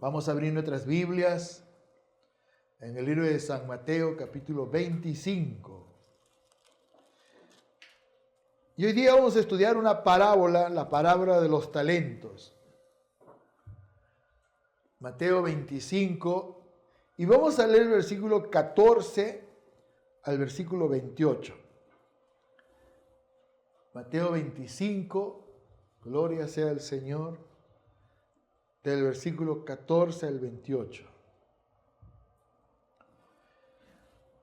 Vamos a abrir nuestras Biblias en el libro de San Mateo, capítulo 25. Y hoy día vamos a estudiar una parábola, la parábola de los talentos. Mateo 25, y vamos a leer el versículo 14 al versículo 28. Mateo 25, gloria sea al Señor, del versículo 14 al 28.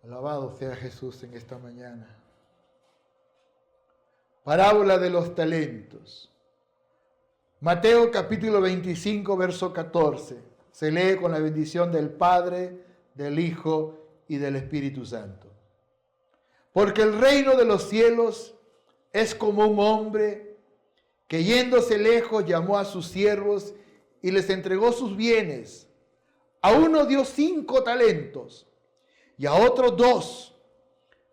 Alabado sea Jesús en esta mañana. Parábola de los talentos. Mateo capítulo 25, verso 14. Se lee con la bendición del Padre, del Hijo y del Espíritu Santo. Porque el reino de los cielos es como un hombre que yéndose lejos llamó a sus siervos y les entregó sus bienes. A uno dio 5 talentos, y a otro 2,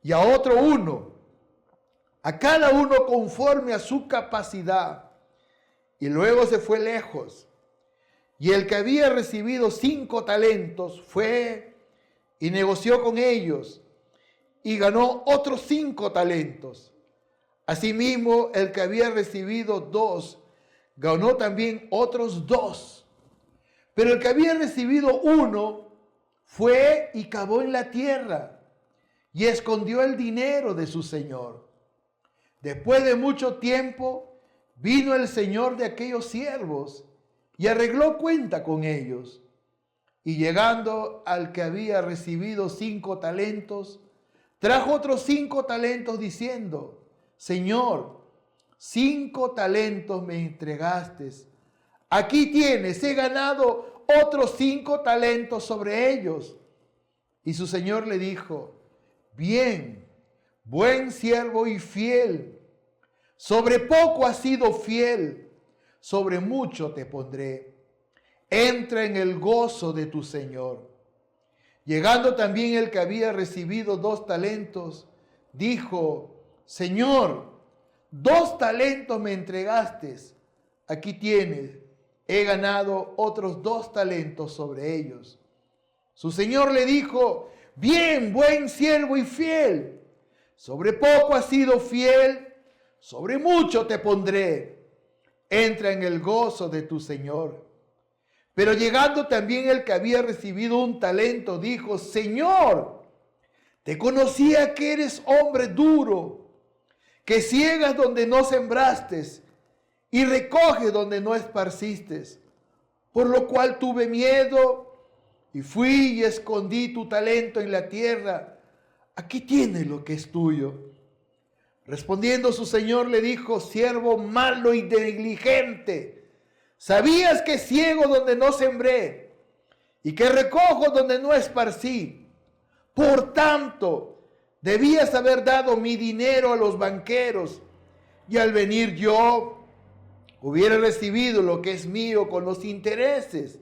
y a otro 1, a cada uno conforme a su capacidad. Y luego se fue lejos. Y el que había recibido 5 talentos fue y negoció con ellos, y ganó otros 5 talentos. Asimismo, el que había recibido 2, ganó también otros 2. Pero el que había recibido 1 fue y cavó en la tierra y escondió el dinero de su señor. Después de mucho tiempo vino el señor de aquellos siervos y arregló cuenta con ellos. Y llegando al que había recibido 5 talentos, trajo otros 5 talentos diciendo: Señor, 5 talentos me entregaste. Aquí tienes, he ganado otros 5 talentos sobre ellos. Y su señor le dijo: Bien, buen siervo y fiel. Sobre poco has sido fiel, sobre mucho te pondré. Entra en el gozo de tu señor. Llegando también el que había recibido 2 talentos, dijo: Señor, 2 talentos me entregaste. Aquí tienes, he ganado otros 2 talentos sobre ellos. Su señor le dijo: Bien, buen siervo y fiel. Sobre poco has sido fiel, sobre mucho te pondré. Entra en el gozo de tu señor. Pero llegando también el que había recibido 1 talento, dijo: Señor, te conocía que eres hombre duro, que ciegas donde no sembraste y recoges donde no esparciste. Por lo cual tuve miedo y fui y escondí tu talento en la tierra. Aquí tienes lo que es tuyo. Respondiendo su señor le dijo: Siervo malo y negligente, ¿sabías que ciego donde no sembré y que recojo donde no esparcí? Por tanto, debías haber dado mi dinero a los banqueros, y al venir yo hubiera recibido lo que es mío con los intereses.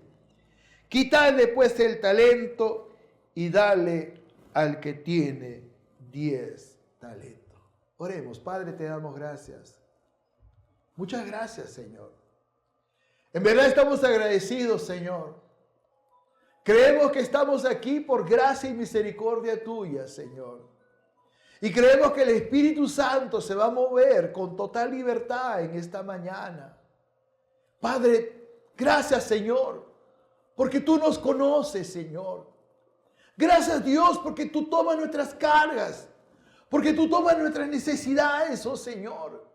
Quítale pues el talento y dale al que tiene 10 talentos. Oremos. Padre, te damos gracias. Muchas gracias, Señor. En verdad estamos agradecidos, Señor. Creemos que estamos aquí por gracia y misericordia tuya, Señor. Y creemos que el Espíritu Santo se va a mover con total libertad en esta mañana. Padre, gracias, Señor, porque tú nos conoces, Señor. Gracias, Dios, porque tú tomas nuestras cargas, porque tú tomas nuestras necesidades, oh Señor.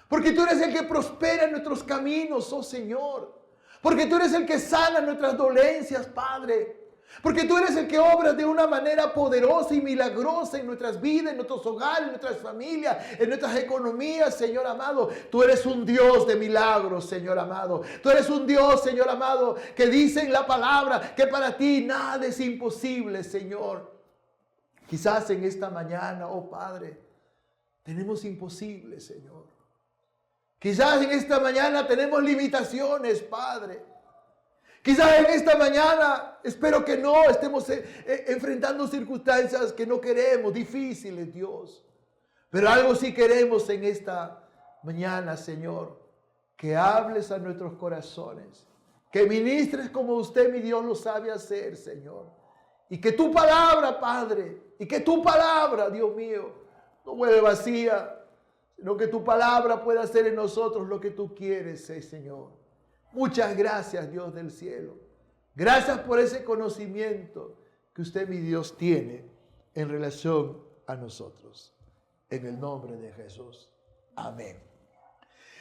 Porque tú eres el que prospera en nuestros caminos, oh Señor. Porque tú eres el que sana nuestras dolencias, Padre. Porque tú eres el que obras de una manera poderosa y milagrosa en nuestras vidas, en nuestros hogares, en nuestras familias, en nuestras economías, Señor amado. Tú eres un Dios de milagros, Señor amado. Tú eres un Dios, Señor amado, que dice en la palabra que para ti nada es imposible, Señor. Quizás en esta mañana, oh Padre, tenemos imposibles, Señor. Quizás en esta mañana tenemos limitaciones, Padre. Quizás en esta mañana, espero que no, estemos enfrentando circunstancias que no queremos, difíciles, Dios. Pero algo sí queremos en esta mañana, Señor, que hables a nuestros corazones Que ministres como usted, mi Dios, lo sabe hacer, Señor. Y que tu palabra, Padre, y que tu palabra, Dios mío, no vuelva vacía, sino que tu palabra pueda hacer en nosotros lo que tú quieres, Señor. Muchas gracias, Dios del cielo. Gracias por ese conocimiento que usted, mi Dios, tiene en relación a nosotros. En el nombre de Jesús. Amén.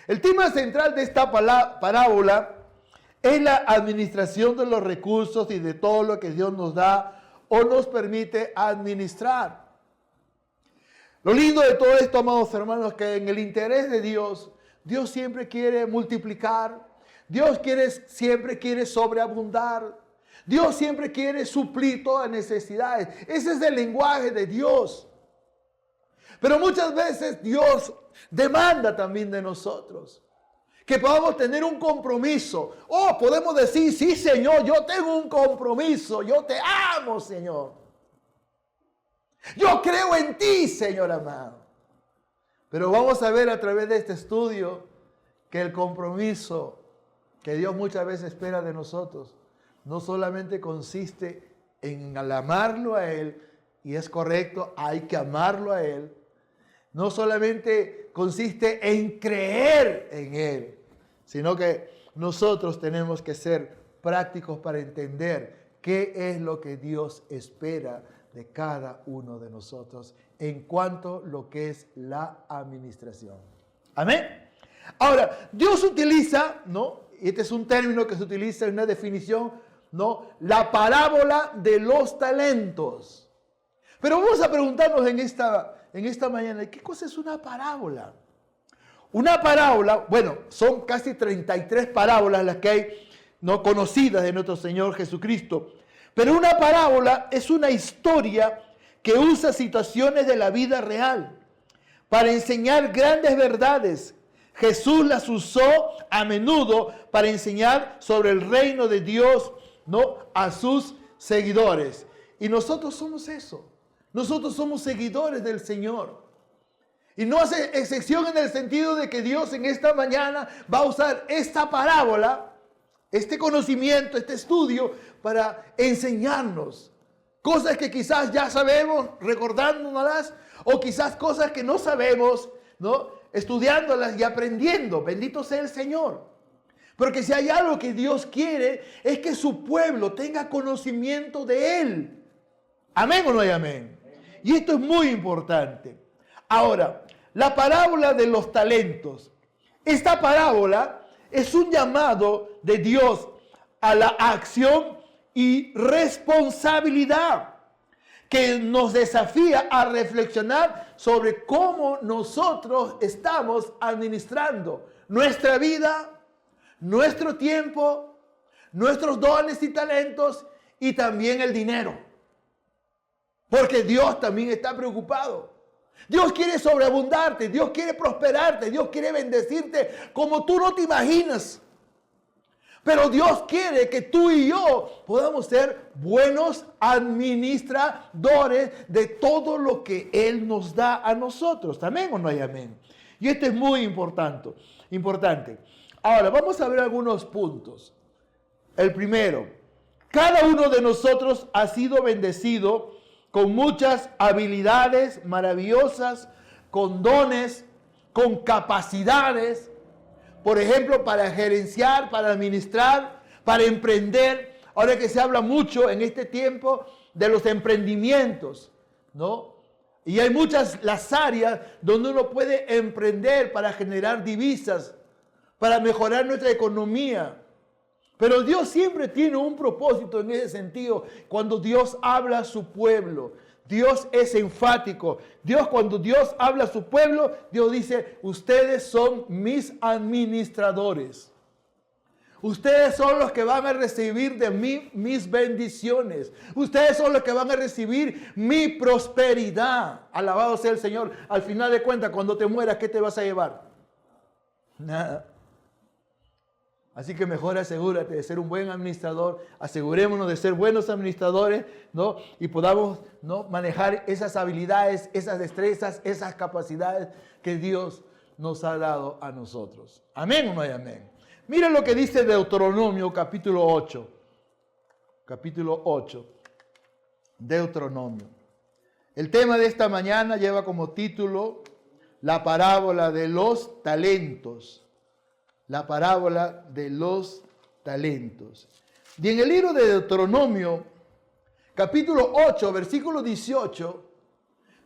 El tema central de esta parábola es la administración de los recursos y de todo lo que Dios nos da o nos permite administrar. Lo lindo de todo esto, amados hermanos, que en el interés de Dios, Dios siempre quiere multiplicar, Dios siempre quiere sobreabundar, Dios siempre quiere suplir todas las necesidades. Ese es el lenguaje de Dios. Pero muchas veces Dios demanda también de nosotros que podamos tener un compromiso. Oh, podemos decir, sí, Señor, yo tengo un compromiso. Yo te amo, Señor. Yo creo en ti, Señor amado. Pero vamos a ver a través de este estudio que el compromiso que Dios muchas veces espera de nosotros no solamente consiste en amarlo a Él, y es correcto, hay que amarlo a Él. No solamente consiste en creer en Él, sino que nosotros tenemos que ser prácticos para entender qué es lo que Dios espera de cada uno de nosotros en cuanto a lo que es la administración. Amén. Ahora, Dios utiliza, ¿no? Y este es un término que se utiliza en una definición, ¿no? La parábola de los talentos. Pero vamos a preguntarnos en esta mañana, ¿qué cosa es una parábola? Una parábola, bueno, son casi 33 parábolas las que hay, no conocidas de nuestro Señor Jesucristo. Pero una parábola es una historia que usa situaciones de la vida real para enseñar grandes verdades. Jesús las usó a menudo para enseñar sobre el reino de Dios, ¿no?, a sus seguidores. Y nosotros somos eso. Nosotros somos seguidores del Señor. Y no hace excepción en el sentido de que Dios en esta mañana va a usar esta parábola, este conocimiento, este estudio, para enseñarnos cosas que quizás ya sabemos, recordándolas, o quizás cosas que no sabemos, ¿no?, estudiándolas y aprendiendo. Bendito sea el Señor. Porque si hay algo que Dios quiere, es que su pueblo tenga conocimiento de Él. ¿Amén o no hay amén? Y esto es muy importante. Ahora, la parábola de los talentos. Esta parábola es un llamado de Dios a la acción y responsabilidad que nos desafía a reflexionar sobre cómo nosotros estamos administrando nuestra vida, nuestro tiempo, nuestros dones y talentos y también el dinero. Porque Dios también está preocupado. Dios quiere sobreabundarte, Dios quiere prosperarte, Dios quiere bendecirte como tú no te imaginas. Pero Dios quiere que tú y yo podamos ser buenos administradores de todo lo que Él nos da a nosotros. ¿Amén o no hay amén? Y esto es muy importante. Ahora, vamos a ver algunos puntos. El primero, cada uno de nosotros ha sido bendecido con muchas habilidades maravillosas, con dones, con capacidades, por ejemplo, para gerenciar, para administrar, para emprender. Ahora que se habla mucho en este tiempo de los emprendimientos, ¿no? Y hay muchas las áreas donde uno puede emprender para generar divisas, para mejorar nuestra economía. Pero Dios siempre tiene un propósito en ese sentido. Cuando Dios habla a su pueblo, Dios es enfático. Cuando Dios habla a su pueblo, Dios dice, ustedes son mis administradores. Ustedes son los que van a recibir de mí mis bendiciones. Ustedes son los que van a recibir mi prosperidad. Alabado sea el Señor. Al final de cuentas, cuando te mueras, ¿qué te vas a llevar? Nada. Así que mejor asegúrate de ser un buen administrador, asegurémonos de ser buenos administradores, ¿no? Y podamos, ¿no?, manejar esas habilidades, esas destrezas, esas capacidades que Dios nos ha dado a nosotros. ¿Amén o no hay amén? Mira lo que dice Deuteronomio capítulo 8. Capítulo 8. Deuteronomio. El tema de esta mañana lleva como título la parábola de los talentos. La parábola de los talentos. Y en el libro de Deuteronomio, capítulo 8, versículo 18,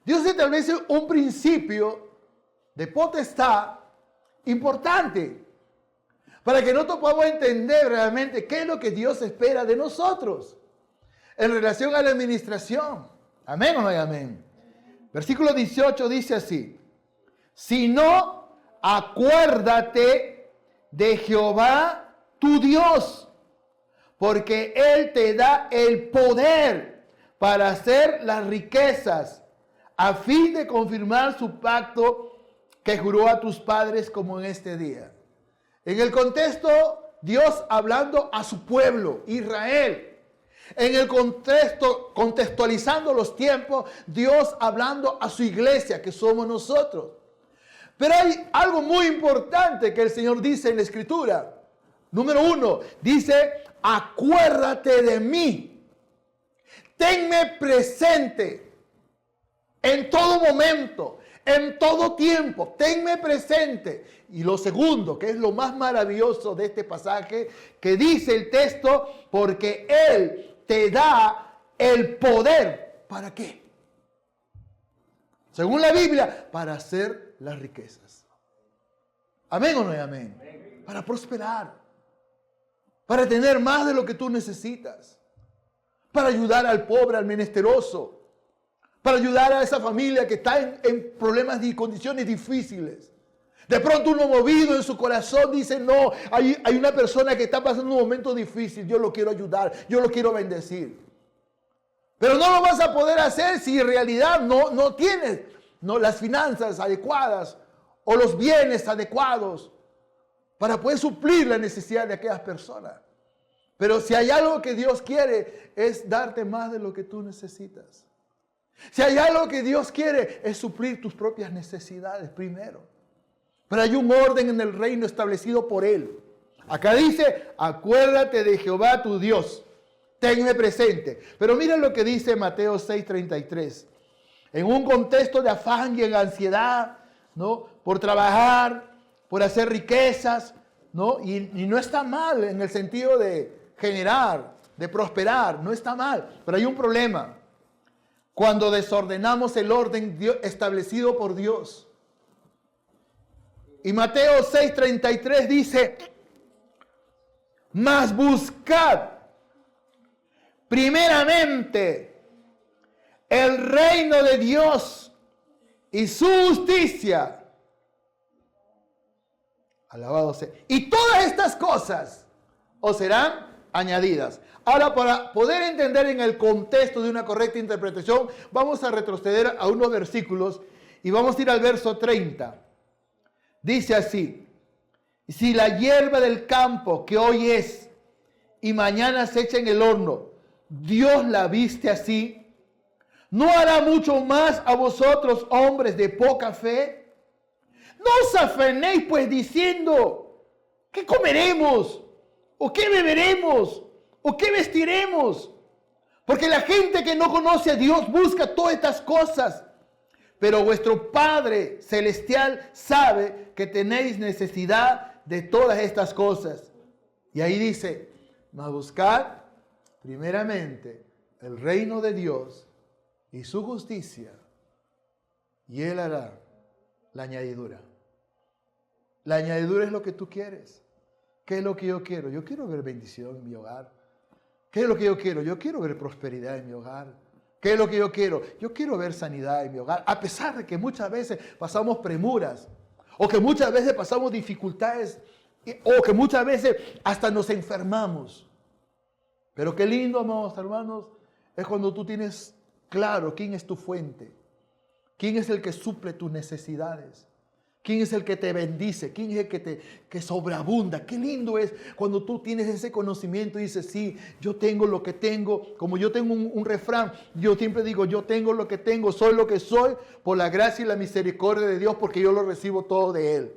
Dios establece un principio de potestad importante para que nosotros podamos entender realmente qué es lo que Dios espera de nosotros en relación a la administración. Amén o no hay amén. Versículo 18 dice así: si no, acuérdate de Jehová tu Dios, porque Él te da el poder para hacer las riquezas, a fin de confirmar su pacto que juró a tus padres como en este día. En el contexto, Dios hablando a su pueblo, Israel. En el contexto, contextualizando los tiempos, Dios hablando a su iglesia, que somos nosotros. Pero hay algo muy importante que el Señor dice en la Escritura. Número 1, dice: acuérdate de mí. Tenme presente en todo momento, en todo tiempo. Tenme presente. Y lo segundo, que es lo más maravilloso de este pasaje, que dice el texto: porque Él te da el poder. ¿Para qué? Según la Biblia, para hacer las riquezas. ¿Amén o no hay amén? Amén. Para prosperar. Para tener más de lo que tú necesitas. Para ayudar al pobre, al menesteroso. Para ayudar a esa familia que está en problemas y condiciones difíciles. De pronto uno movido en su corazón dice: no, hay una persona que está pasando un momento difícil, yo lo quiero ayudar, yo lo quiero bendecir. Pero no lo vas a poder hacer si en realidad no tienes las finanzas adecuadas o los bienes adecuados para poder suplir la necesidad de aquellas personas. Pero si hay algo que Dios quiere, es darte más de lo que tú necesitas. Si hay algo que Dios quiere, es suplir tus propias necesidades primero. Pero hay un orden en el reino establecido por Él. Acá dice: acuérdate de Jehová tu Dios. Tenme presente. Pero mira lo que dice Mateo 6:33. En un contexto de afán y en ansiedad, ¿no? Por trabajar, por hacer riquezas, ¿no? Y no está mal en el sentido de generar, de prosperar. No está mal. Pero hay un problema. Cuando desordenamos el orden establecido por Dios. Y Mateo 6:33 dice: mas buscad primeramente el reino de Dios y su justicia. Alabado sea. Y todas estas cosas os serán añadidas. Ahora, para poder entender en el contexto de una correcta interpretación, vamos a retroceder a unos versículos y vamos a ir al verso 30. Dice así: si la hierba del campo que hoy es y mañana se echa en el horno, Dios la viste así, ¿no hará mucho más a vosotros, hombres de poca fe? No os afanéis pues diciendo: ¿qué comeremos? ¿O qué beberemos? ¿O qué vestiremos? Porque la gente que no conoce a Dios busca todas estas cosas. Pero vuestro Padre Celestial sabe que tenéis necesidad de todas estas cosas. Y ahí dice: mas buscad primeramente el reino de Dios y su justicia, y Él hará la añadidura. La añadidura es lo que tú quieres. ¿Qué es lo que yo quiero? Yo quiero ver bendición en mi hogar. ¿Qué es lo que yo quiero? Yo quiero ver prosperidad en mi hogar. ¿Qué es lo que yo quiero? Yo quiero ver sanidad en mi hogar, a pesar de que muchas veces pasamos premuras, o que muchas veces pasamos dificultades, o que muchas veces hasta nos enfermamos. Pero qué lindo, amados hermanos, es cuando tú tienes claro quién es tu fuente, quién es el que suple tus necesidades, quién es el que te bendice, quién es el que sobreabunda. Qué lindo es cuando tú tienes ese conocimiento y dices: sí, yo tengo lo que tengo. Como yo tengo un refrán, yo siempre digo: yo tengo lo que tengo, soy lo que soy por la gracia y la misericordia de Dios, porque yo lo recibo todo de Él.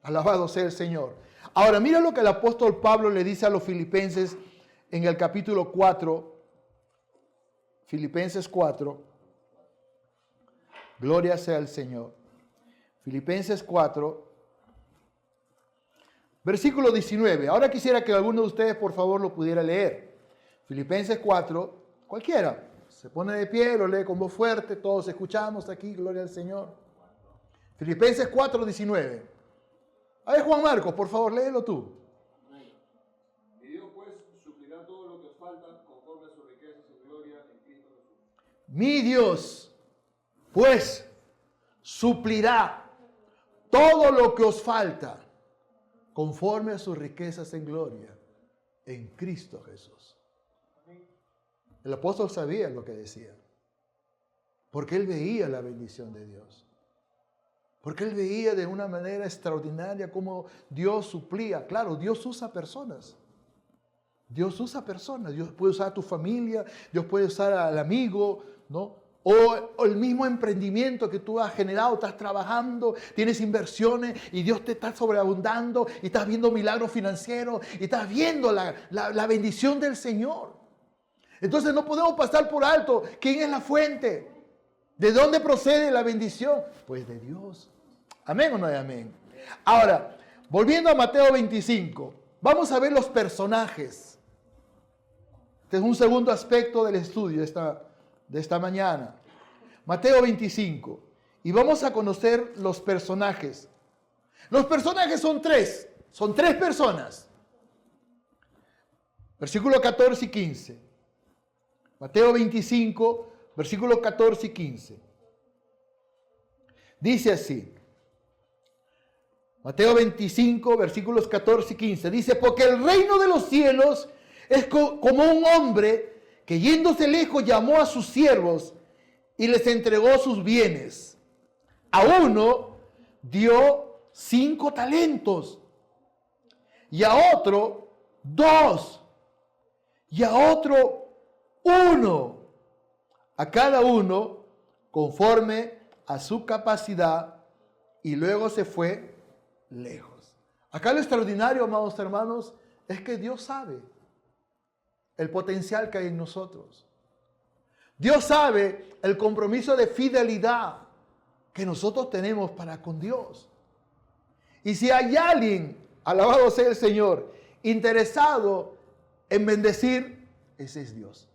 Alabado sea el Señor. Ahora, mira lo que el apóstol Pablo le dice a los filipenses en el capítulo 4. Filipenses 4. Gloria sea al Señor. Filipenses 4, versículo 19. Ahora quisiera que alguno de ustedes, por favor, lo pudiera leer. Filipenses 4, cualquiera. Se pone de pie, lo lee con voz fuerte, todos escuchamos aquí, gloria al Señor. Filipenses 4, 19. A ver, Juan Marcos, por favor, léelo tú. Y Dios pues suplirá todo lo que os falta conforme a sus riquezas en gloria en Cristo Jesús. Mi Dios, pues, suplirá todo lo que os falta conforme a sus riquezas en gloria en Cristo Jesús. El apóstol sabía lo que decía, porque él veía la bendición de Dios, porque él veía de una manera extraordinaria cómo Dios suplía. Claro, Dios usa personas. Dios usa personas. Dios puede usar a tu familia, Dios puede usar al amigo, ¿no? O el mismo emprendimiento que tú has generado, estás trabajando, tienes inversiones y Dios te está sobreabundando y estás viendo milagros financieros y estás viendo la bendición del Señor. Entonces no podemos pasar por alto quién es la fuente, de dónde procede la bendición. Pues de Dios. ¿Amén o no hay amén? Ahora, volviendo a Mateo 25, vamos a ver los personajes. Este es un segundo aspecto del estudio de esta mañana. Mateo 25. Y vamos a conocer los personajes. Los personajes son tres personas. Versículo 14 y 15. Mateo 25, versículos 14 y 15. Dice así. Mateo 25, versículos 14 y 15. Dice, porque el reino de los cielos es como un hombre que yéndose lejos llamó a sus siervos y les entregó sus bienes. A uno dio 5 talentos, y a otro 2, y a otro 1, a cada uno conforme a su capacidad, y luego se fue lejos. Acá lo extraordinario, amados hermanos, es que Dios sabe el potencial que hay en nosotros. Dios sabe el compromiso de fidelidad que nosotros tenemos para con Dios. Y si hay alguien, alabado sea el Señor, interesado en bendecir, ese es Dios.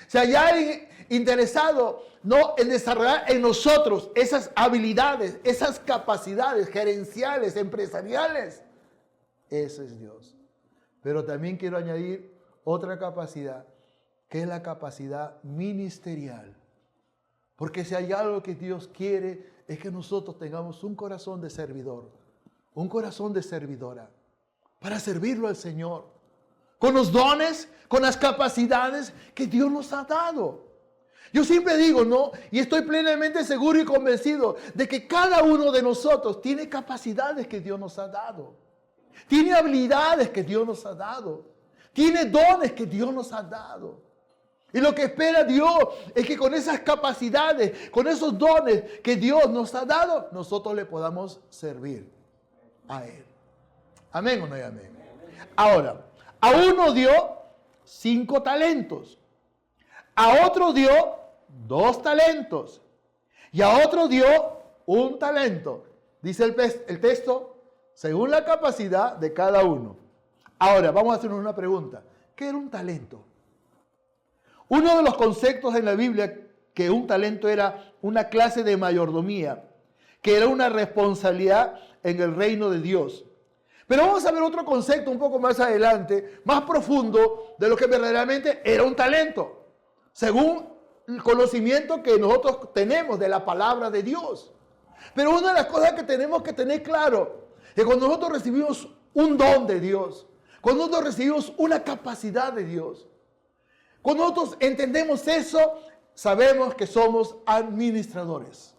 Si hay alguien interesado no en desarrollar en nosotros esas habilidades, esas capacidades gerenciales, empresariales, ese es Dios. Pero también quiero añadir otra capacidad, que es la capacidad ministerial. Porque si hay algo que Dios quiere, es que nosotros tengamos un corazón de servidor, un corazón de servidora, para servirlo al Señor, con los dones, con las capacidades que Dios nos ha dado. Yo siempre digo, ¿no? Y estoy plenamente seguro y convencido de que cada uno de nosotros tiene capacidades que Dios nos ha dado. Tiene habilidades que Dios nos ha dado. Tiene dones que Dios nos ha dado. Y lo que espera Dios es que con esas capacidades, con esos dones que Dios nos ha dado, nosotros le podamos servir a Él. ¿Amén o no hay amén? Ahora, a uno dio 5 talentos. A otro dio 2 talentos. Y a otro dio 1 talento. Dice el texto, según la capacidad de cada uno. Ahora, vamos a hacernos una pregunta. ¿Qué era un talento? Uno de los conceptos en la Biblia, que un talento era una clase de mayordomía, que era una responsabilidad en el reino de Dios. Pero vamos a ver otro concepto un poco más adelante, más profundo, de lo que verdaderamente era un talento, según el conocimiento que nosotros tenemos de la palabra de Dios. Pero una de las cosas que tenemos que tener claro, es que cuando nosotros recibimos un don de Dios, cuando nosotros recibimos una capacidad de Dios, cuando nosotros entendemos eso, sabemos que somos administradores.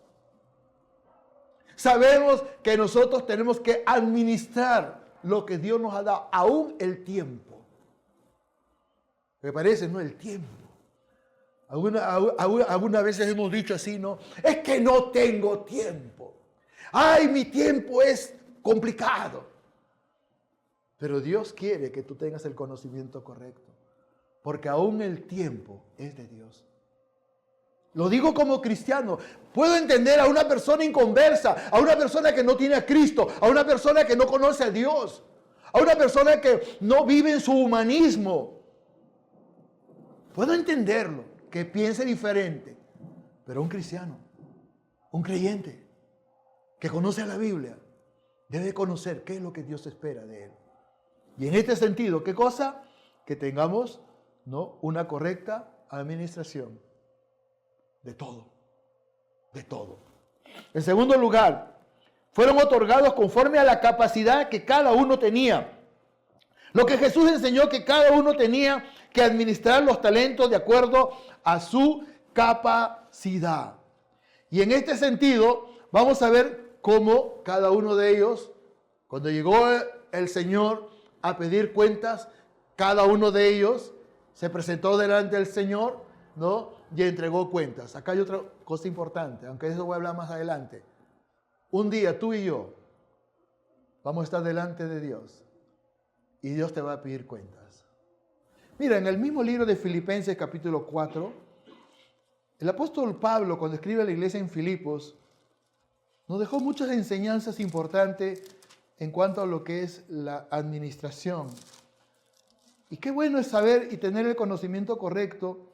Sabemos que nosotros tenemos que administrar lo que Dios nos ha dado, aún el tiempo. Me parece, ¿no? El tiempo. Algunas veces hemos dicho así, ¿no? Es que no tengo tiempo. Ay, mi tiempo es complicado. Pero Dios quiere que tú tengas el conocimiento correcto, porque aún el tiempo es de Dios. Lo digo como cristiano. Puedo entender a una persona inconversa, a una persona que no tiene a Cristo, a una persona que no conoce a Dios, a una persona que no vive en su humanismo. Puedo entenderlo, que piense diferente, pero un cristiano, un creyente que conoce la Biblia, debe conocer qué es lo que Dios espera de él. Y en este sentido, ¿qué cosa? Que tengamos, ¿no?, una correcta administración de todo, de todo. En segundo lugar, fueron otorgados conforme a la capacidad que cada uno tenía. Lo que Jesús enseñó, que cada uno tenía que administrar los talentos de acuerdo a su capacidad. Y en este sentido, vamos a ver cómo cada uno de ellos, cuando llegó el Señor a pedir cuentas, cada uno de ellos se presentó delante del Señor, ¿no?, y entregó cuentas. Acá hay otra cosa importante, aunque de eso voy a hablar más adelante. Un día tú y yo vamos a estar delante de Dios y Dios te va a pedir cuentas. Mira, en el mismo libro de Filipenses capítulo 4, el apóstol Pablo, cuando escribe a la iglesia en Filipos, nos dejó muchas enseñanzas importantes en cuanto a lo que es la administración. Y qué bueno es saber y tener el conocimiento correcto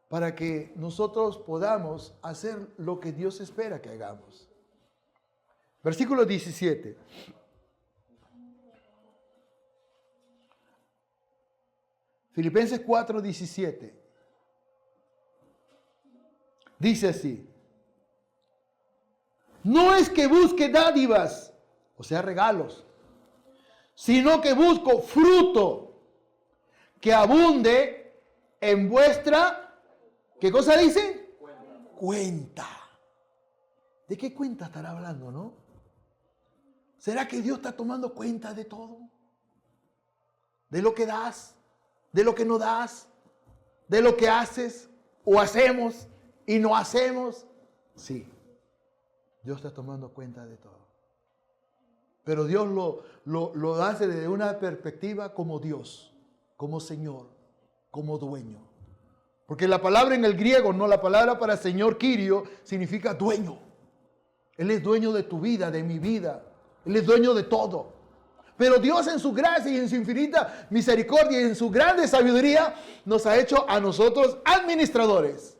para que nosotros podamos hacer lo que Dios espera que hagamos. Versículo 17. Filipenses 4, 17. Dice así: no es que busque dádivas, o sea, regalos, sino que busco fruto que abunde en vuestra, ¿qué cosa dice? Cuenta. ¿De qué cuenta estará hablando, no? ¿Será que Dios está tomando cuenta de todo? De lo que das, de lo que no das, de lo que haces o hacemos y no hacemos. Sí, Dios está tomando cuenta de todo. Pero Dios lo hace desde una perspectiva como Dios, como Señor, como dueño. Porque la palabra en el griego, no, la palabra para Señor, Kyrio, significa dueño. Él es dueño de tu vida, de mi vida. Él es dueño de todo. Pero Dios en su gracia y en su infinita misericordia y en su grande sabiduría nos ha hecho a nosotros administradores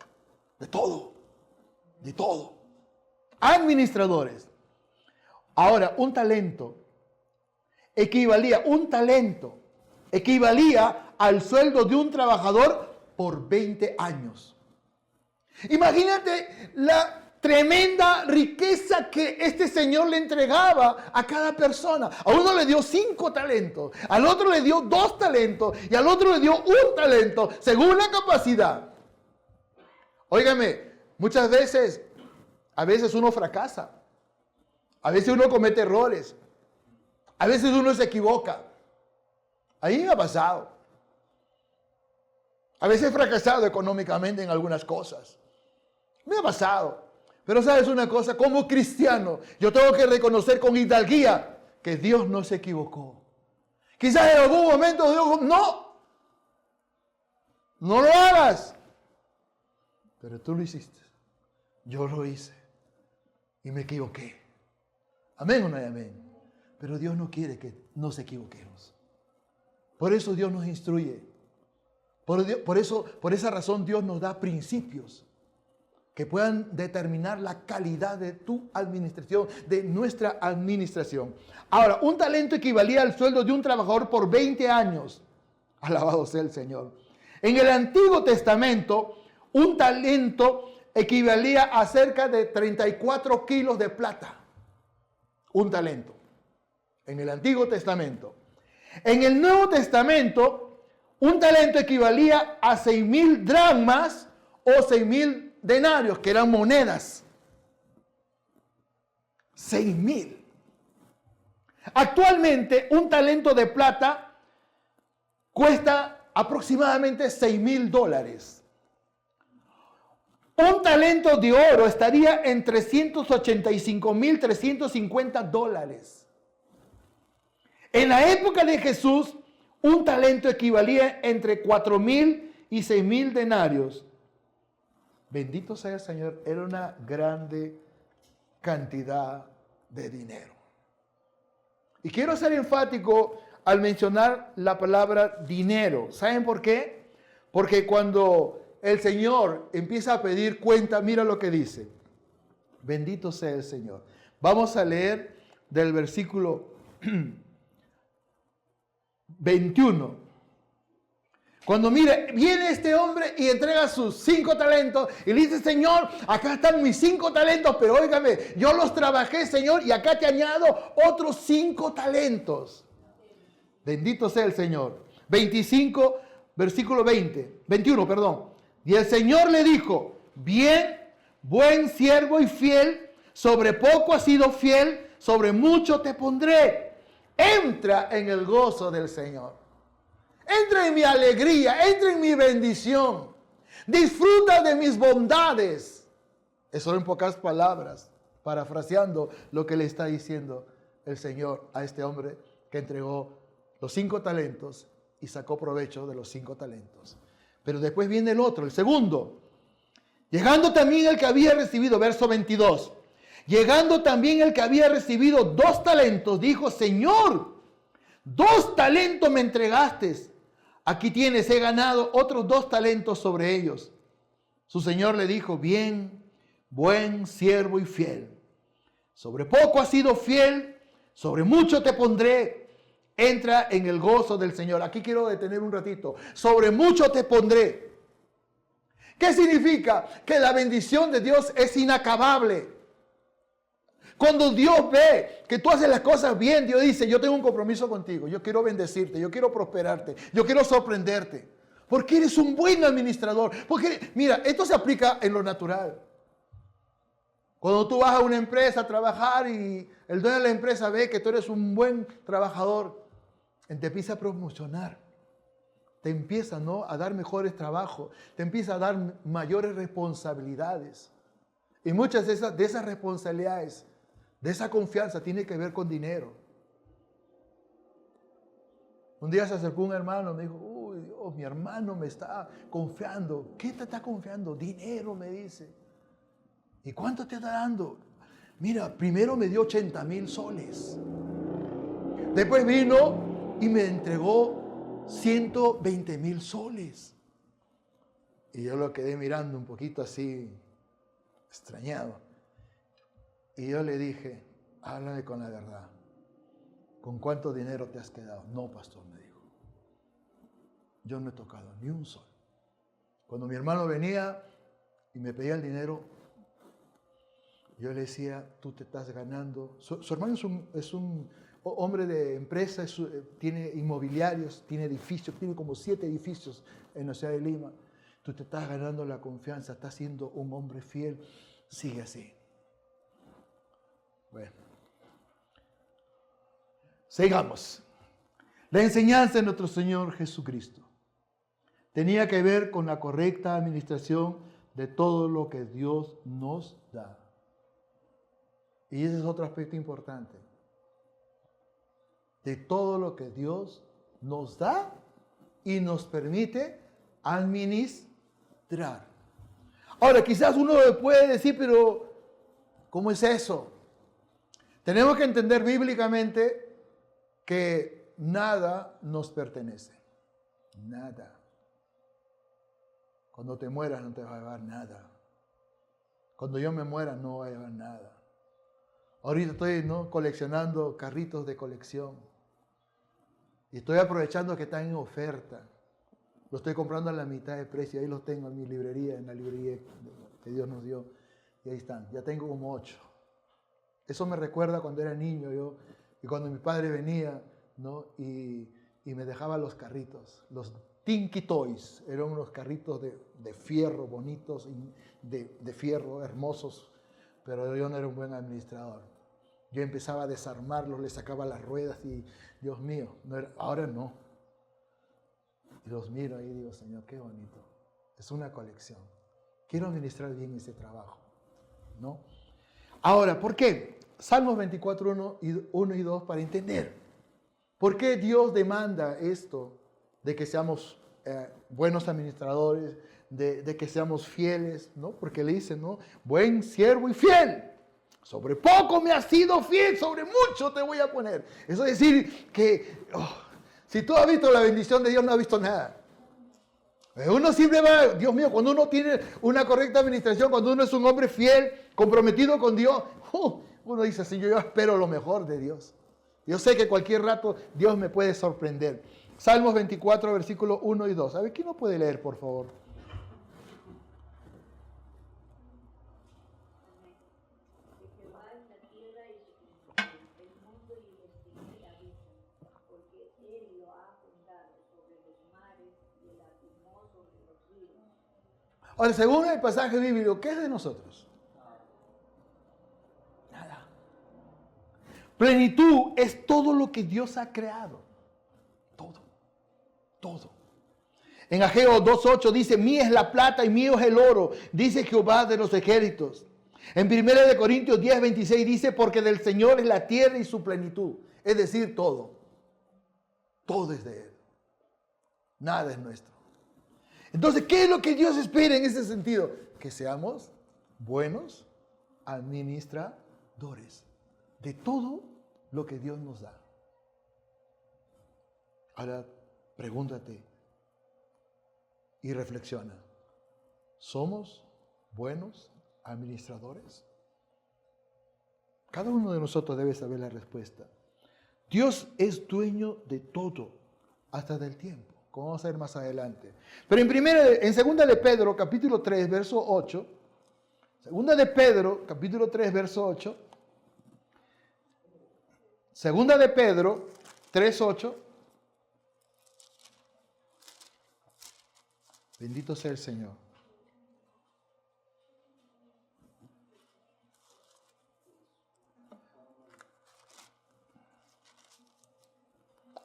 de todo, de todo. Administradores. Ahora, un talento equivalía al sueldo de un trabajador por 20 años. Imagínate la tremenda riqueza que este Señor le entregaba a cada persona. A uno le dio 5 talentos, al otro le dio 2 talentos y al otro le dio 1 talento, según la capacidad. Óigame, muchas veces, a veces uno fracasa, a veces uno comete errores, a veces uno se equivoca. A mí me ha pasado. A veces he fracasado económicamente en algunas cosas. Me ha pasado. Pero sabes una cosa, como cristiano, yo tengo que reconocer con hidalguía que Dios no se equivocó. Quizás en algún momento Dios, no lo hagas. Pero tú lo hiciste. Yo lo hice. Y me equivoqué. Amén o no hay amén. Pero Dios no quiere que nos equivoquemos. Por eso Dios nos instruye. Por esa razón Dios nos da principios que puedan determinar la calidad de tu administración, de nuestra administración. Ahora, un talento equivalía al sueldo de un trabajador por 20 años. Alabado sea el Señor. En el Antiguo Testamento, un talento equivalía a cerca de 34 kilos de plata. Un talento. En el Antiguo Testamento. En el Nuevo Testamento, un talento equivalía a 6,000 dracmas o 6,000 denarios, que eran monedas. 6,000. Actualmente, un talento de plata cuesta aproximadamente $6,000. Un talento de oro estaría en $385,350. En la época de Jesús, un talento equivalía entre 4,000 y 6,000 denarios. Bendito sea el Señor, era una grande cantidad de dinero. Y quiero ser enfático al mencionar la palabra dinero. ¿Saben por qué? Porque cuando el Señor empieza a pedir cuenta, mira lo que dice. Bendito sea el Señor. Vamos a leer del versículo 21. Cuando mire, viene este hombre y entrega sus 5 talentos y le dice, Señor, acá están mis 5 talentos, pero óigame, yo los trabajé, Señor, y acá te añado otros 5 talentos. Bendito sea el Señor. 25, versículo 21, perdón. Y el Señor le dijo, bien, buen siervo y fiel, sobre poco has sido fiel, sobre mucho te pondré. Entra en el gozo del Señor. Entra en mi alegría, entra en mi bendición. Disfruta de mis bondades. Eso en pocas palabras, parafraseando lo que le está diciendo el Señor a este hombre que entregó los 5 talentos y sacó provecho de los 5 talentos. Pero después viene el otro, el segundo. Llegando también el que había recibido, verso 22. Llegando también el que había recibido 2 talentos, dijo, Señor, 2 talentos me entregaste. Aquí tienes, he ganado otros 2 talentos sobre ellos. Su señor le dijo, bien, buen siervo y fiel. Sobre poco has sido fiel, sobre mucho te pondré. Entra en el gozo del Señor. Aquí quiero detener un ratito. Sobre mucho te pondré. ¿Qué significa? Que la bendición de Dios es inacabable. Cuando Dios ve que tú haces las cosas bien, Dios dice, yo tengo un compromiso contigo, yo quiero bendecirte, yo quiero prosperarte, yo quiero sorprenderte, porque eres un buen administrador. Porque, mira, esto se aplica en lo natural. Cuando tú vas a una empresa a trabajar y el dueño de la empresa ve que tú eres un buen trabajador, te empieza a promocionar, te empieza, ¿no?, a dar mejores trabajos, te empieza a dar mayores responsabilidades. Y muchas de esas responsabilidades, de esa confianza, tiene que ver con dinero. Un día se acercó un hermano y me dijo, uy, Dios, mi hermano me está confiando. ¿Qué te está confiando? Dinero, me dice. ¿Y cuánto te está dando? Mira, primero me dio 80,000 soles. Después vino y me entregó 120,000 soles. Y yo lo quedé mirando un poquito así, extrañado. Y yo le dije, háblame con la verdad. ¿Con cuánto dinero te has quedado? No, pastor, me dijo. Yo no he tocado ni un sol. Cuando mi hermano venía y me pedía el dinero, yo le decía, tú te estás ganando. Su hermano es un hombre de empresa, tiene inmobiliarios, tiene edificios, tiene como 7 edificios en la ciudad de Lima. Tú te estás ganando la confianza, estás siendo un hombre fiel, sigue así. Bueno, sigamos. La enseñanza de nuestro Señor Jesucristo tenía que ver con la correcta administración de todo lo que Dios nos da. Y ese es otro aspecto importante. De todo lo que Dios nos da y nos permite administrar. Ahora, quizás uno puede decir, pero ¿cómo es eso? Tenemos que entender bíblicamente que nada nos pertenece. Nada. Cuando te mueras no te vas a llevar nada. Cuando yo me muera no voy a llevar nada. Ahorita estoy, ¿no?, coleccionando carritos de colección. Y estoy aprovechando que están en oferta. Los estoy comprando a la mitad de precio. Ahí los tengo en mi librería, en la librería que Dios nos dio. Y ahí están. Ya tengo como 8. Eso me recuerda cuando era niño y cuando mi padre venía, ¿no?, y me dejaba los carritos, los Tinky Toys. Eran unos carritos de fierro bonitos, de fierro hermosos, pero yo no era un buen administrador. Yo empezaba a desarmarlos, le sacaba las ruedas y, Dios mío, ahora no. Y los miro ahí y digo, Señor, qué bonito. Es una colección. Quiero administrar bien ese trabajo, ¿no? Ahora, ¿por qué? Salmos 24, 1 y 2 para entender. ¿Por qué Dios demanda esto de que seamos buenos administradores, de que seamos fieles, ¿no? Porque le dice, ¿no? Buen siervo y fiel. Sobre poco me has sido fiel, sobre mucho te voy a poner. Eso es decir que si tú has visto la bendición de Dios, no has visto nada. Uno siempre va, Dios mío, cuando uno tiene una correcta administración, cuando uno es un hombre fiel, comprometido con Dios, uno dice, Señor, yo espero lo mejor de Dios. Yo sé que cualquier rato Dios me puede sorprender. Salmos 24, versículos 1 y 2. A ver, ¿quién no puede leer, por favor? Ahora, según el pasaje bíblico, ¿qué es de nosotros? Nada. Plenitud es todo lo que Dios ha creado. Todo. Todo. En Ageo 2.8 dice, mía es la plata y mío es el oro, dice Jehová de los ejércitos. En 1 Corintios 10.26 dice, porque del Señor es la tierra y su plenitud. Es decir, todo. Todo es de Él. Nada es nuestro. Entonces, ¿qué es lo que Dios espera en ese sentido? Que seamos buenos administradores de todo lo que Dios nos da. Ahora, pregúntate y reflexiona. ¿Somos buenos administradores? Cada uno de nosotros debe saber la respuesta. Dios es dueño de todo, hasta del tiempo. Como vamos a ver más adelante. Pero en segunda de Pedro, capítulo 3, verso 8. Segunda de Pedro, capítulo 3, verso 8. Segunda de Pedro, 3, 8. Bendito sea el Señor.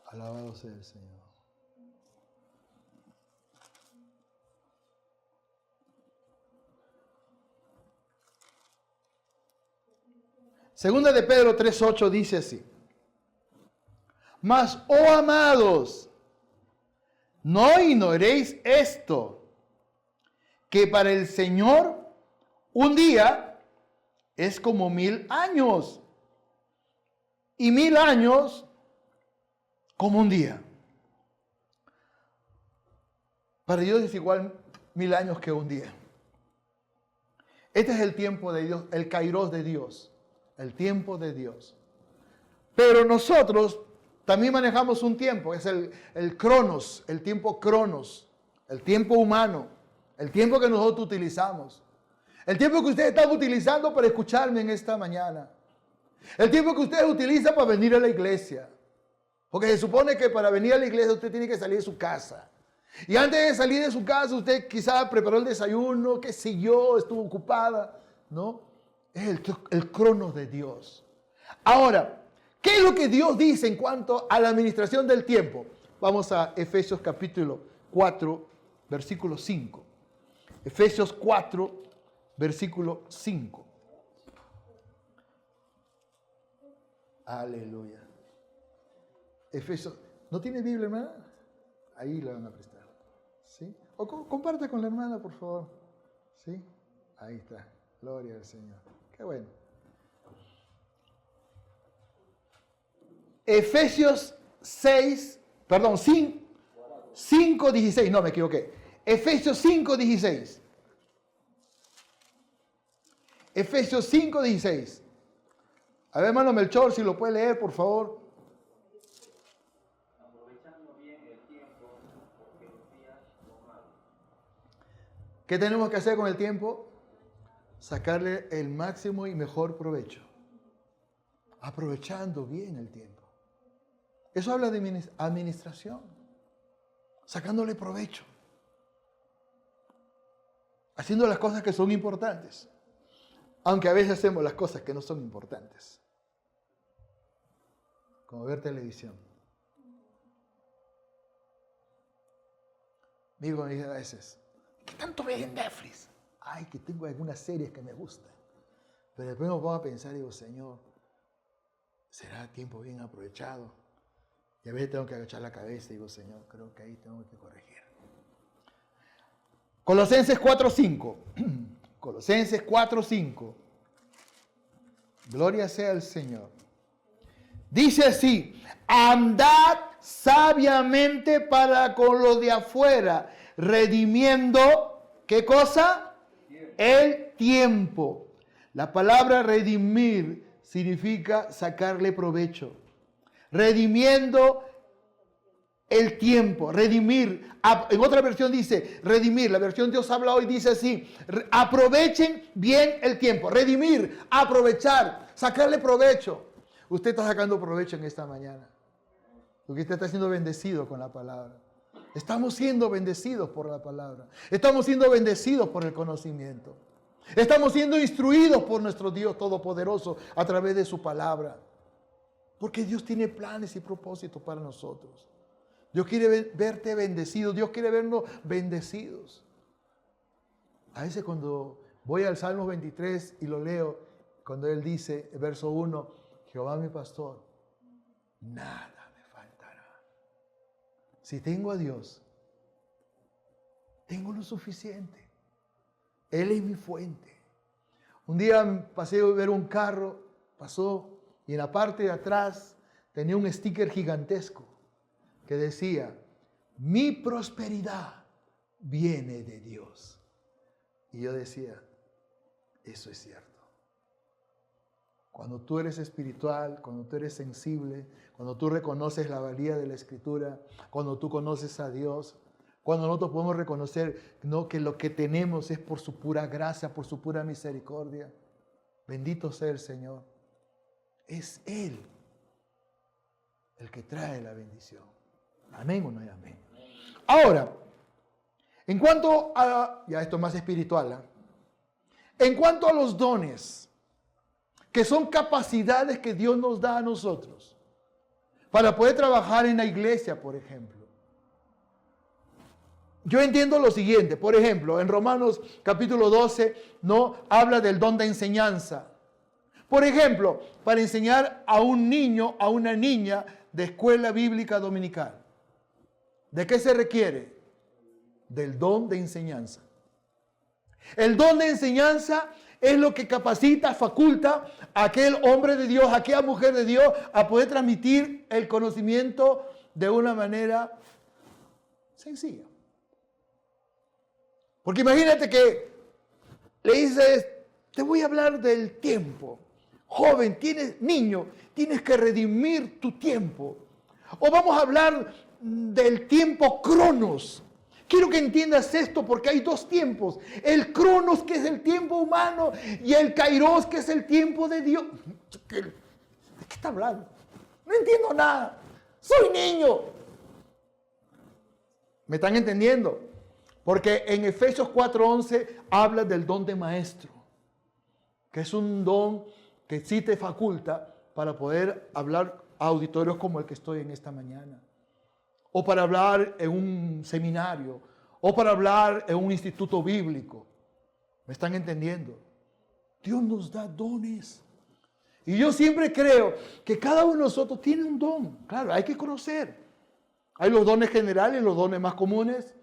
Alabado sea el Señor. Segunda de Pedro 3:8 dice así. Mas, oh amados, no ignoréis esto, que para el Señor un día es como 1000 años, y 1000 años como un día. Para Dios es igual 1000 años que un día. Este es el tiempo de Dios, el kairos de Dios, el tiempo de Dios. Pero nosotros también manejamos un tiempo, es el cronos, el tiempo humano, el tiempo que nosotros utilizamos. El tiempo que ustedes están utilizando para escucharme en esta mañana. El tiempo que ustedes utilizan para venir a la iglesia. Porque se supone que para venir a la iglesia usted tiene que salir de su casa. Y antes de salir de su casa usted quizá preparó el desayuno, qué sé yo, estuvo ocupada, ¿no? Es el cronos de Dios. Ahora, ¿qué es lo que Dios dice en cuanto a la administración del tiempo? Vamos a Efesios capítulo 4, versículo 5. Efesios 4, versículo 5. Aleluya. Efesios, ¿no tiene Biblia, hermana? Ahí la van a prestar. ¿Sí? O comparte con la hermana, por favor. ¿Sí? Ahí está. Gloria al Señor. Qué bueno. Efesios 5:16. No, me equivoqué. Efesios 5:16. Efesios 5:16. A ver, hermano Melchor, si lo puede leer, por favor. Aprovechando bien el tiempo, porque los días son malos. ¿Qué tenemos que hacer con el tiempo? Sacarle el máximo y mejor provecho. Aprovechando bien el tiempo. Eso habla de administración. Sacándole provecho. Haciendo las cosas que son importantes. Aunque a veces hacemos las cosas que no son importantes. Como ver televisión. Digo a veces, ¿qué tanto ves en Netflix? Ay, que tengo algunas series que me gustan. Pero después me pongo a pensar y digo, Señor, ¿será tiempo bien aprovechado? Y a veces tengo que agachar la cabeza y digo, Señor, creo que ahí tengo que corregir. Colosenses 4:5. Colosenses 4:5. Gloria sea al Señor. Dice así: andad sabiamente para con los de afuera, redimiendo, ¿qué cosa? El tiempo. La palabra redimir significa sacarle provecho. Redimiendo el tiempo, redimir. En otra versión dice redimir. La versión Dios habla hoy dice así: aprovechen bien el tiempo. Redimir, aprovechar, sacarle provecho. Usted está sacando provecho en esta mañana, porque usted está siendo bendecido con la palabra. Estamos siendo bendecidos por la palabra. Estamos siendo bendecidos por el conocimiento. Estamos siendo instruidos por nuestro Dios Todopoderoso a través de su palabra. Porque Dios tiene planes y propósitos para nosotros. Dios quiere verte bendecido. Dios quiere vernos bendecidos. A veces cuando voy al Salmo 23 y lo leo, cuando Él dice, verso 1, Jehová mi pastor, nada me faltará. Si tengo a Dios, tengo lo suficiente. Él es mi fuente. Un día pasé a ver un carro, pasó, y en la parte de atrás tenía un sticker gigantesco que decía, mi prosperidad viene de Dios. Y yo decía, eso es cierto. Cuando tú eres espiritual, cuando tú eres sensible, cuando tú reconoces la valía de la Escritura, cuando tú conoces a Dios, cuando nosotros podemos reconocer que lo que tenemos es por su pura gracia, por su pura misericordia. Bendito sea el Señor. Es Él el que trae la bendición. Amén o no hay amén. Ahora, en cuanto a, ya esto es más espiritual, en cuanto a los dones, que son capacidades que Dios nos da a nosotros, para poder trabajar en la iglesia, por ejemplo. Yo entiendo lo siguiente, por ejemplo, en Romanos capítulo 12, no habla del don de enseñanza. Por ejemplo, para enseñar a un niño, a una niña de escuela bíblica dominical. ¿De qué se requiere? Del don de enseñanza. El don de enseñanza es lo que capacita, faculta a aquel hombre de Dios, a aquella mujer de Dios, a poder transmitir el conocimiento de una manera sencilla. Porque imagínate que le dices, te voy a hablar del tiempo. Joven, niño, tienes que redimir tu tiempo. O vamos a hablar del tiempo cronos. Quiero que entiendas esto porque hay dos tiempos. El cronos, que es el tiempo humano, y el kairos, que es el tiempo de Dios. ¿De qué está hablando? No entiendo nada. Soy niño. ¿Me están entendiendo? Porque en Efesios 4:11 habla del don de maestro, que es un don que sí te faculta para poder hablar a auditorios como el que estoy en esta mañana, o para hablar en un seminario, o para hablar en un instituto bíblico. ¿Me están entendiendo? Dios nos da dones. Y yo siempre creo que cada uno de nosotros tiene un don. Claro, hay que conocer. Hay los dones generales, los dones más comunes.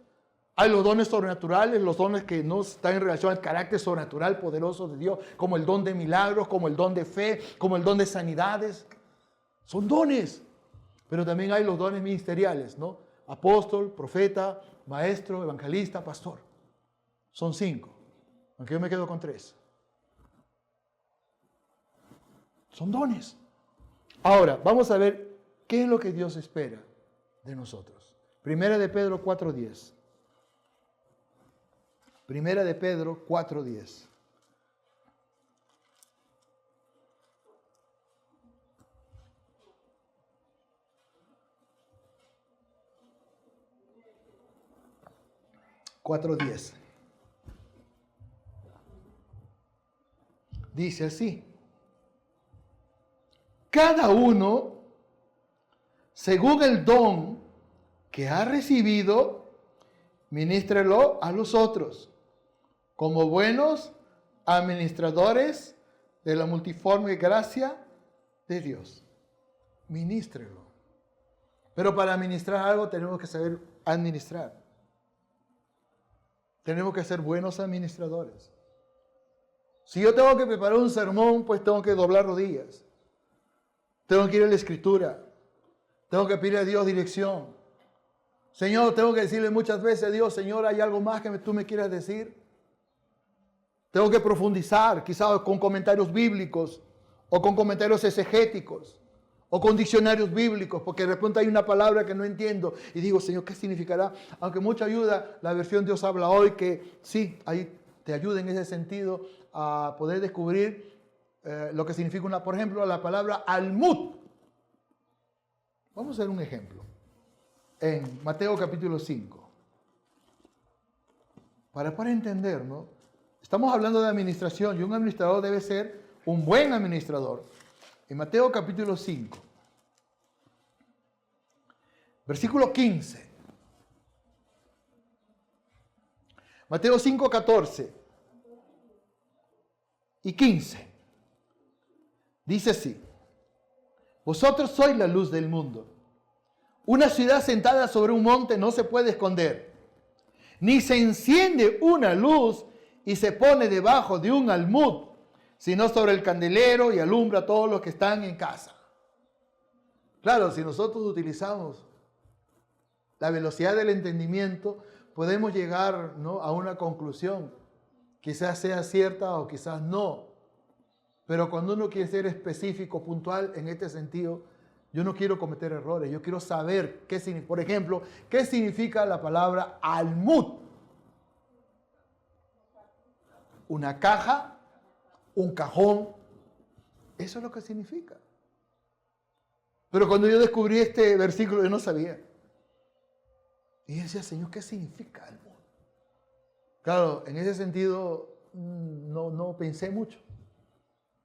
Hay los dones sobrenaturales, los dones que no están en relación al carácter sobrenatural poderoso de Dios, como el don de milagros, como el don de fe, como el don de sanidades. Son dones. Pero también hay los dones ministeriales, ¿no? Apóstol, profeta, maestro, evangelista, pastor. Son 5. Aunque yo me quedo con 3. Son dones. Ahora, vamos a ver qué es lo que Dios espera de nosotros. Primera de Pedro 4:10. Primera de Pedro 4:10. Dice así: cada uno, según el don que ha recibido, ministrelo a los otros, como buenos administradores de la multiforme gracia de Dios. Ministrelo. Pero para administrar algo tenemos que saber administrar. Tenemos que ser buenos administradores. Si yo tengo que preparar un sermón, pues tengo que doblar rodillas. Tengo que ir a la Escritura. Tengo que pedir a Dios dirección. Señor, tengo que decirle muchas veces a Dios, Señor, ¿hay algo más que tú me quieras decir? Tengo que profundizar, quizás con comentarios bíblicos, o con comentarios exegéticos, o con diccionarios bíblicos, porque de repente hay una palabra que no entiendo, y digo, Señor, ¿qué significará? Aunque mucha ayuda, la versión Dios habla hoy, que sí, ahí te ayuda en ese sentido a poder descubrir lo que significa por ejemplo, la palabra almud. Vamos a hacer un ejemplo. En Mateo capítulo 5. Para entender, ¿no? Estamos hablando de administración y un administrador debe ser un buen administrador. En Mateo capítulo 5, versículo 15. Mateo 5, 14 y 15. Dice así: vosotros sois la luz del mundo. Una ciudad sentada sobre un monte no se puede esconder, ni se enciende una luz y se pone debajo de un almud, sino sobre el candelero y alumbra a todos los que están en casa. Claro, si nosotros utilizamos la velocidad del entendimiento, podemos llegar, ¿no?, a una conclusión. Quizás sea cierta o quizás no. Pero cuando uno quiere ser específico, puntual en este sentido, yo no quiero cometer errores. Yo quiero saber qué significa, por ejemplo, qué significa la palabra almud. Una caja, un cajón. Eso es lo que significa. Pero cuando yo descubrí este versículo, yo no sabía. Y yo decía, Señor, ¿qué significa almud? Claro, en ese sentido no pensé mucho.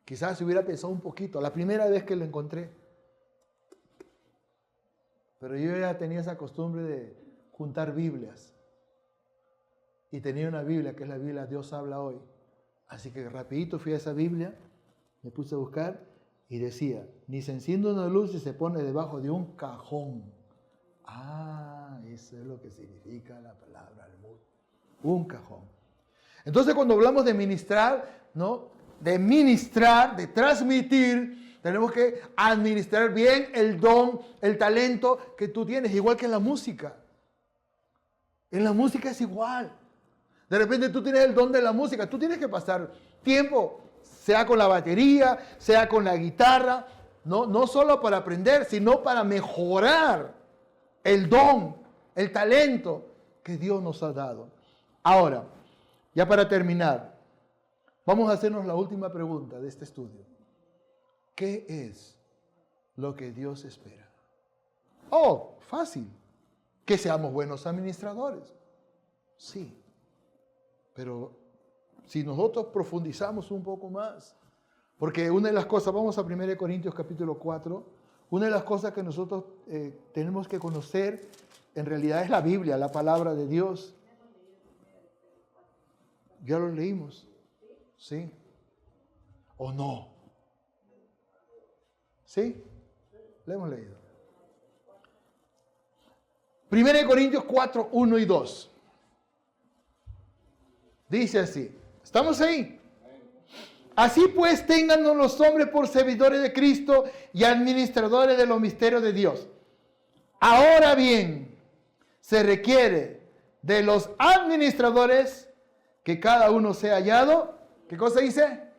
Quizás si hubiera pensado un poquito, la primera vez que lo encontré. Pero yo ya tenía esa costumbre de juntar Biblias. Y tenía una Biblia, que es la Biblia Dios habla hoy. Así que rapidito fui a esa Biblia, me puse a buscar y decía, ni se enciende una luz y se pone debajo de un cajón. Ah, eso es lo que significa la palabra almud. Un cajón. Entonces cuando hablamos de ministrar, ¿no?, de ministrar, de transmitir, tenemos que administrar bien el don, el talento que tú tienes, igual que en la música. En la música es igual. De repente tú tienes el don de la música, tú tienes que pasar tiempo, sea con la batería, sea con la guitarra, no solo para aprender, sino para mejorar el don, el talento que Dios nos ha dado. Ahora, ya para terminar, vamos a hacernos la última pregunta de este estudio. ¿Qué es lo que Dios espera? Oh, fácil. Que seamos buenos administradores. Sí. Pero si nosotros profundizamos un poco más, porque una de las cosas, vamos a 1 Corintios capítulo 4, una de las cosas que nosotros tenemos que conocer en realidad es la Biblia, la palabra de Dios. Ya lo leímos. ¿Sí? ¿O no? ¿Sí? Lo hemos leído. 1 Corintios 4, 1 y 2. Dice así. ¿Estamos ahí? Así pues, téngannos los hombres por servidores de Cristo y administradores de los misterios de Dios. Ahora bien, se requiere de los administradores que cada uno sea hallado. ¿Qué cosa dice?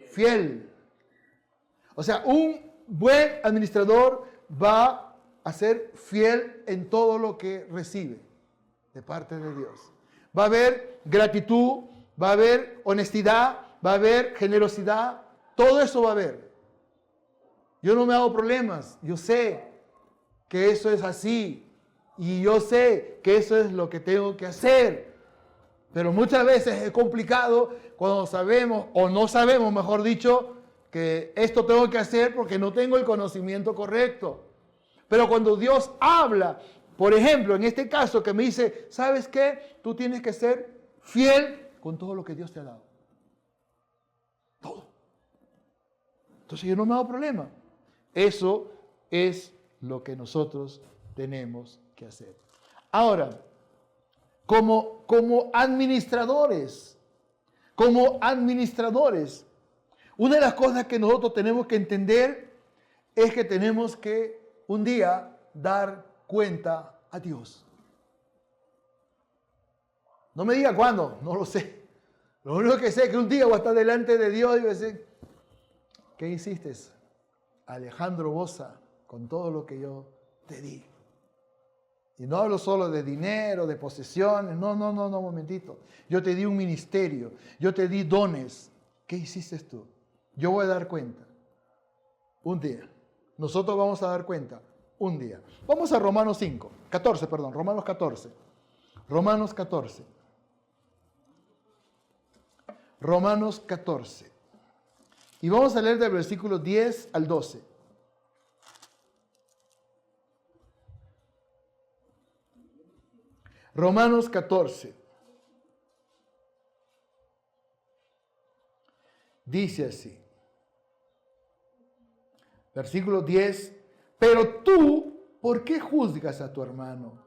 Fiel. O sea, un buen administrador va a ser fiel en todo lo que recibe de parte de Dios. Va a haber gratitud, va a haber honestidad, va a haber generosidad, todo eso va a haber. Yo no me hago problemas, yo sé que eso es así y yo sé que eso es lo que tengo que hacer. Pero muchas veces es complicado cuando sabemos, o no sabemos, mejor dicho, que esto tengo que hacer porque no tengo el conocimiento correcto. Pero cuando Dios habla, por ejemplo, en este caso que me dice, ¿sabes qué? Tú tienes que ser fiel con todo lo que Dios te ha dado. Todo. Entonces yo no me hago problema. Eso es lo que nosotros tenemos que hacer. Ahora, como administradores, una de las cosas que nosotros tenemos que entender es que tenemos que un día dar cuenta a Dios. No me diga cuándo, no lo sé. Lo único que sé es que un día voy a estar delante de Dios y voy a decir, ¿qué hiciste, Alejandro Boza, con todo lo que yo te di? Y no hablo solo de dinero, de posesiones, no, un momentito. Yo te di un ministerio, yo te di dones. ¿Qué hiciste tú? Yo voy a dar cuenta. Un día. Nosotros vamos a dar cuenta. Un día. Vamos a Romanos 14. Romanos 14. Romanos 14. Y vamos a leer del versículo 10 al 12. Romanos 14. Dice así. Versículo 10. Pero tú, ¿por qué juzgas a tu hermano?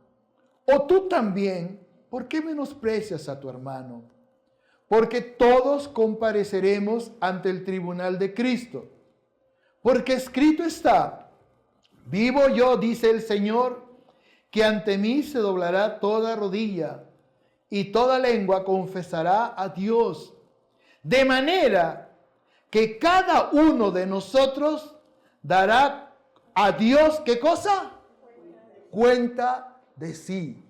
O tú también, ¿por qué menosprecias a tu hermano? Porque todos compareceremos ante el tribunal de Cristo. Porque escrito está, vivo yo, dice el Señor, que ante mí se doblará toda rodilla y toda lengua confesará a Dios. De manera que cada uno de nosotros dará a Dios, ¿qué cosa? Cuenta de sí.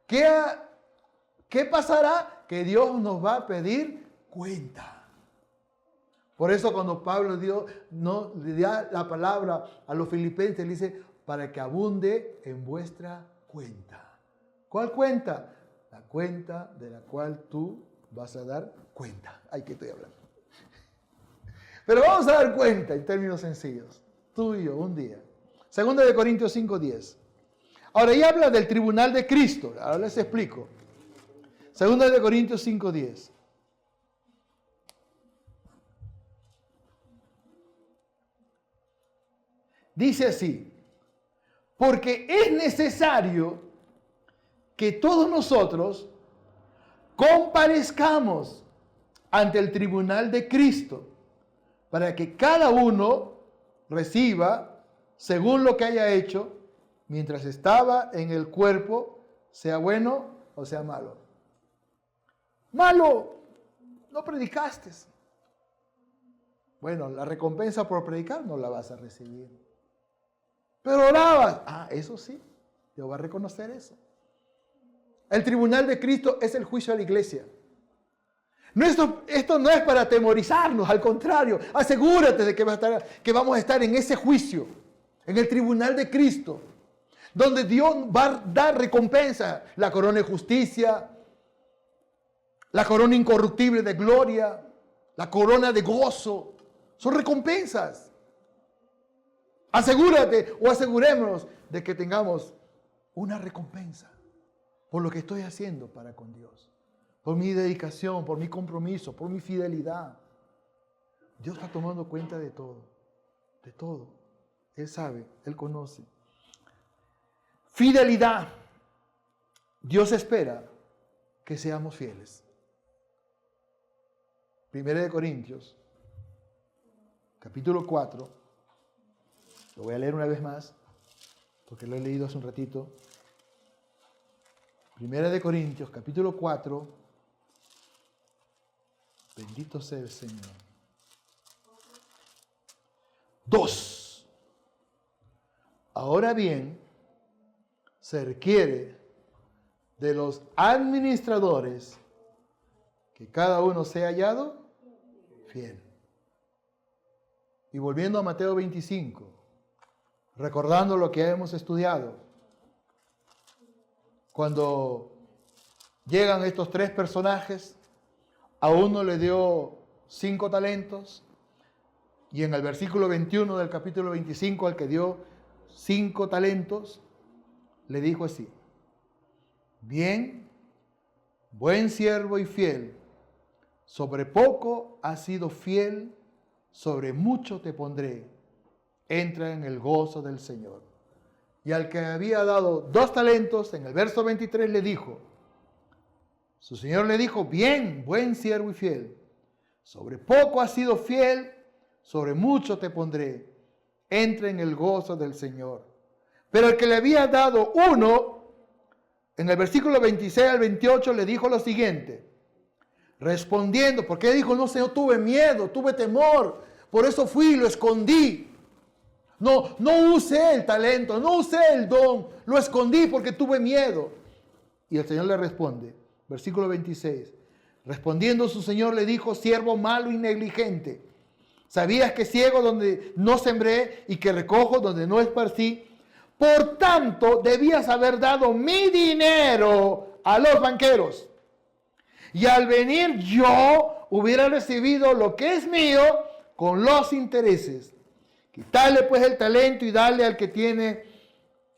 ¿Qué pasará? Que Dios nos va a pedir cuenta. Por eso cuando Pablo le da la palabra a los filipenses, le dice, para que abunde en vuestra cuenta. ¿Cuál cuenta? La cuenta de la cual tú vas a dar cuenta. Ay, ¿qué estoy hablando? Pero vamos a dar cuenta en términos sencillos. Tú y yo, un día. 2 Corintios 5:10. Ahora, ya habla del tribunal de Cristo. Ahora les explico. 2 Corintios 5:10. Dice así, porque es necesario que todos nosotros comparezcamos ante el tribunal de Cristo, para que cada uno reciba según lo que haya hecho mientras estaba en el cuerpo, sea bueno o sea malo. Malo, no predicaste. Bueno, la recompensa por predicar no la vas a recibir. Pero orabas. Eso sí, Dios va a reconocer eso. El tribunal de Cristo es el juicio a la iglesia. Esto no es para atemorizarnos, al contrario, asegúrate de que vamos a estar en ese juicio, en el tribunal de Cristo, donde Dios va a dar recompensa, la corona de justicia, la corona incorruptible de gloria, la corona de gozo, son recompensas. Asegúrate o asegurémonos de que tengamos una recompensa por lo que estoy haciendo para con Dios. Por mi dedicación, por mi compromiso, por mi fidelidad. Dios está tomando cuenta de todo, de todo. Él sabe, Él conoce. Fidelidad. Dios espera que seamos fieles. 1 Corintios, capítulo 4. Lo voy a leer una vez más, porque lo he leído hace un ratito. 1 Corintios, capítulo 4. Bendito sea el Señor. 2. Ahora bien, se requiere de los administradores que cada uno sea hallado fiel. Y volviendo a Mateo 25, recordando lo que hemos estudiado, cuando llegan estos tres personajes, a uno le dio 5 talentos, y en el versículo 21 del capítulo 25, al que dio 5 talentos, le dijo así: bien, buen siervo y fiel, sobre poco has sido fiel, sobre mucho te pondré, entra en el gozo del Señor. Y al que había dado 2 talentos, en el verso 23 le dijo, su señor le dijo, bien, buen siervo y fiel, sobre poco has sido fiel, sobre mucho te pondré, entra en el gozo del Señor. Pero el que le había dado 1, en el versículo 26 al 28 le dijo lo siguiente, respondiendo, porque dijo, no, Señor, tuve miedo, tuve temor, por eso fui y lo escondí. No usé el talento, no usé el don, lo escondí porque tuve miedo. Y el Señor le responde, versículo 26, respondiendo su Señor le dijo, siervo malo y negligente, ¿sabías que ciego donde no sembré y que recojo donde no esparcí? Por tanto, debías haber dado mi dinero a los banqueros. Y al venir yo hubiera recibido lo que es mío con los intereses. Quitarle pues el talento y darle al que tiene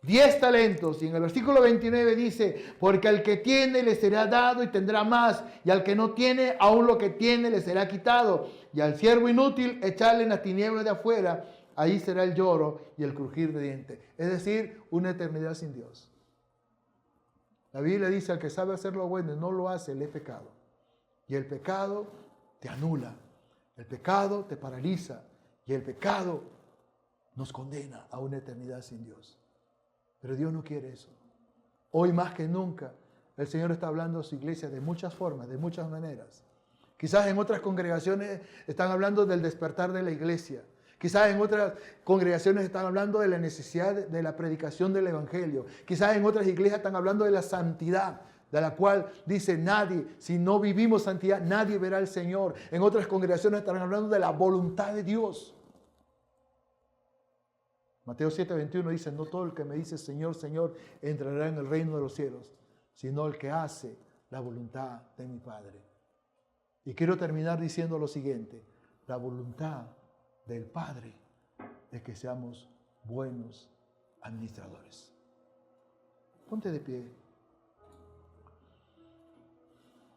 10 talentos. Y en el versículo 29 dice, porque al que tiene le será dado y tendrá más. Y al que no tiene, aún lo que tiene le será quitado. Y al siervo inútil echarle en las tinieblas de afuera. Ahí será el lloro y el crujir de dientes. Es decir, una eternidad sin Dios. La Biblia dice, al que sabe hacer lo bueno y no lo hace, le es pecado. Y el pecado te anula. El pecado te paraliza. Y el pecado nos condena a una eternidad sin Dios. Pero Dios no quiere eso. Hoy más que nunca, el Señor está hablando a su iglesia de muchas formas, de muchas maneras. Quizás en otras congregaciones están hablando del despertar de la iglesia. Quizás en otras congregaciones están hablando de la necesidad de la predicación del Evangelio. Quizás en otras iglesias están hablando de la santidad, de la cual dice nadie, si no vivimos santidad, nadie verá al Señor. En otras congregaciones están hablando de la voluntad de Dios. Mateo 7:21 dice, no todo el que me dice Señor, Señor, entrará en el reino de los cielos, sino el que hace la voluntad de mi Padre. Y quiero terminar diciendo lo siguiente, la voluntad del Padre es que seamos buenos administradores. Ponte de pie.